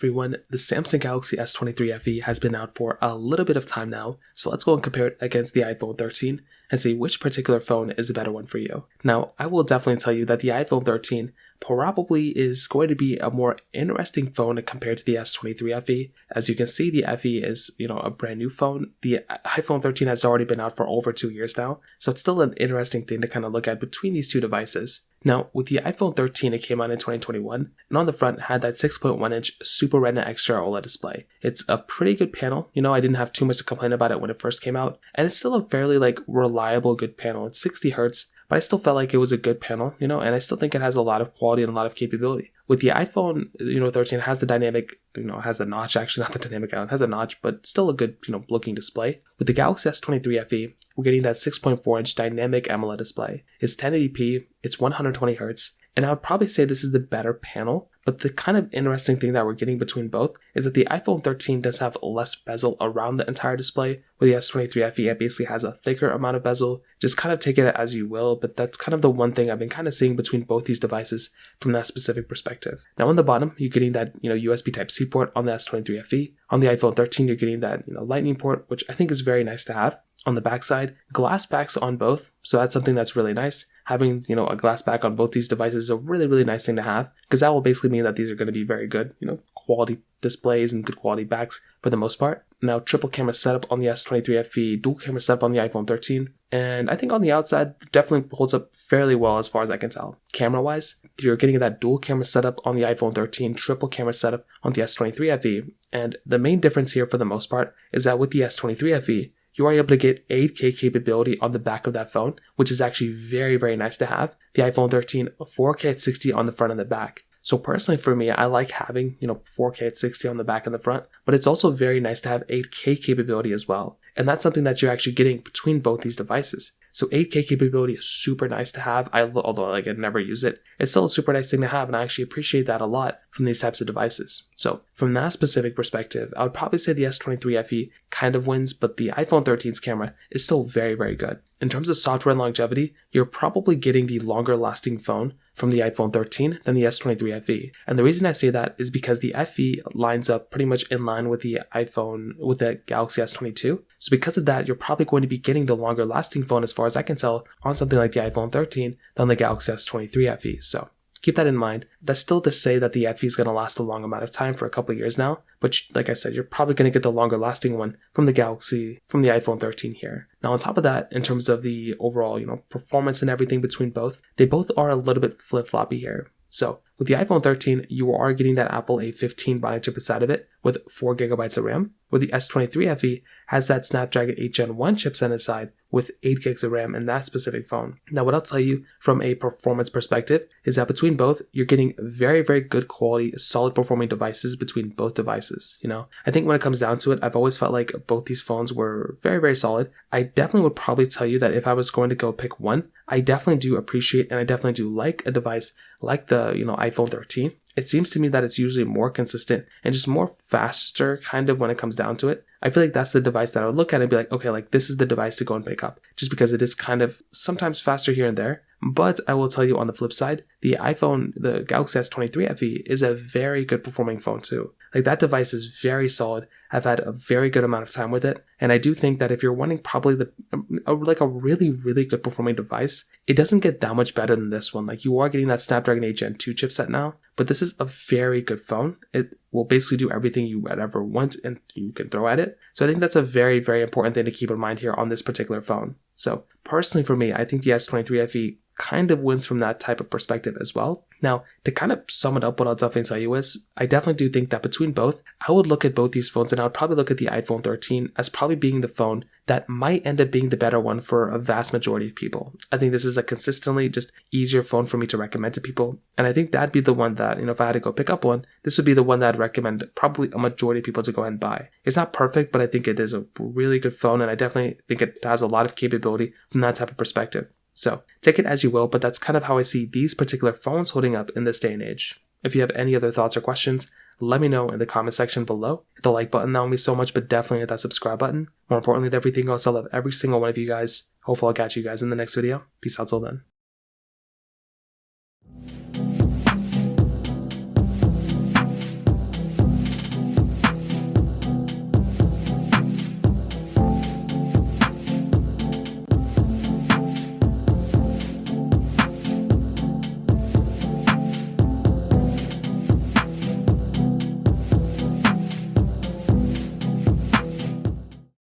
everyone, the Samsung Galaxy S23 FE has been out for a little bit of time now, so let's go and compare it against the iPhone 13 and see which particular phone is a better one for you. Now, I will definitely tell you that the iPhone 13 probably is going to be a more interesting phone compared to the S23 FE. As you can see, the FE is, a brand new phone. The iPhone 13 has already been out for over 2 years now, so it's still an interesting thing to kind of look at between these two devices. Now, with the iPhone 13, it came out in 2021, and on the front had that 6.1-inch Super Retina Extra OLED display. It's a pretty good panel. I didn't have too much to complain about it when it first came out, and it's still a fairly reliable good panel. It's 60 Hz, but I still felt like it was a good panel, and I still think it has a lot of quality and a lot of capability. With the iPhone, 13 has the dynamic, has a notch, actually not the dynamic island, has a notch, but still a good, looking display. With the Galaxy S23 FE, we're getting that 6.4-inch dynamic AMOLED display. It's 1080p, it's 120 Hz, and I would probably say this is the better panel, but the kind of interesting thing that we're getting between both is that the iPhone 13 does have less bezel around the entire display, where the S23 FE it basically has a thicker amount of bezel. Just kind of take it as you will, but that's kind of the one thing I've been kind of seeing between both these devices from that specific perspective. Now on the bottom, you're getting that USB Type-C port on the S23 FE. On the iPhone 13, you're getting that Lightning port, which I think is very nice to have. On the backside, glass backs on both, so that's something that's really nice. Having, a glass back on both these devices is a really, really nice thing to have, because that will basically mean that these are going to be very good, quality displays and good quality backs for the most part. Now, triple camera setup on the S23 FE, dual camera setup on the iPhone 13, and I think on the outside, definitely holds up fairly well as far as I can tell. Camera-wise, you're getting that dual camera setup on the iPhone 13, triple camera setup on the S23 FE, and the main difference here for the most part is that with the S23 FE, you are able to get 8K capability on the back of that phone, which is actually very, very nice to have. The iPhone 13, 4K at 60 on the front and the back. So personally for me, I like having, 4K at 60 on the back and the front, but it's also very nice to have 8K capability as well. And that's something that you're actually getting between both these devices. So 8K capability is super nice to have, although I never use it. It's still a super nice thing to have, and I actually appreciate that a lot from these types of devices. So from that specific perspective, I would probably say the S23 FE kind of wins, but the iPhone 13's camera is still very, very good. In terms of software and longevity, you're probably getting the longer lasting phone from the iPhone 13 than the S23 FE. And the reason I say that is because the FE lines up pretty much in line with the Galaxy S22. So because of that, you're probably going to be getting the longer lasting phone as far as I can tell on something like the iPhone 13 than the Galaxy S23 FE. So keep that in mind. That's still to say that the FE is going to last a long amount of time for a couple of years now, but like I said, you're probably going to get the longer lasting one from the iPhone 13 here. Now on top of that, in terms of the overall, performance and everything between both, they both are a little bit flip-floppy here. So with the iPhone 13, you are getting that Apple A15 Bionic chip inside of it with 4GB of RAM, where the S23 FE has that Snapdragon 8 Gen 1 chipset inside with 8GB of RAM in that specific phone. Now what I'll tell you from a performance perspective is that between both, you're getting very, very good quality, solid performing devices between both devices. I think when it comes down to it, I've always felt like both these phones were very, very solid. I definitely would probably tell you that if I was going to go pick one, I definitely do appreciate and I definitely do like a device like the iPhone 13. It seems to me that it's usually more consistent and just more faster kind of when it comes down to it. I feel like that's the device that I would look at and be like, okay, this is the device to go and pick up, just because it is kind of sometimes faster here and there. But I will tell you on the flip side, the Galaxy S23 FE is a very good performing phone too. That device is very solid. I've had a very good amount of time with it. And I do think that if you're wanting probably a really, really good performing device, it doesn't get that much better than this one. You are getting that Snapdragon 8 Gen 2 chipset now, but this is a very good phone. It will basically do everything you would ever want and you can throw at it. So I think that's a very, very important thing to keep in mind here on this particular phone. So personally for me, I think the S23 FE kind of wins from that type of perspective as well. Now, to kind of sum it up, what I'll definitely tell you is, I definitely do think that between both, I would look at both these phones and I would probably look at the iPhone 13 as probably being the phone that might end up being the better one for a vast majority of people. I think this is a consistently just easier phone for me to recommend to people. And I think that'd be the one that, if I had to go pick up one, this would be the one that I'd recommend probably a majority of people to go ahead and buy. It's not perfect, but I think it is a really good phone and I definitely think it has a lot of capability from that type of perspective. So take it as you will, but that's kind of how I see these particular phones holding up in this day and age. If you have any other thoughts or questions, let me know in the comment section below. Hit the like button, that would mean so much, but definitely hit that subscribe button. More importantly than everything else, I love every single one of you guys. Hopefully I'll catch you guys in the next video. Peace out till then.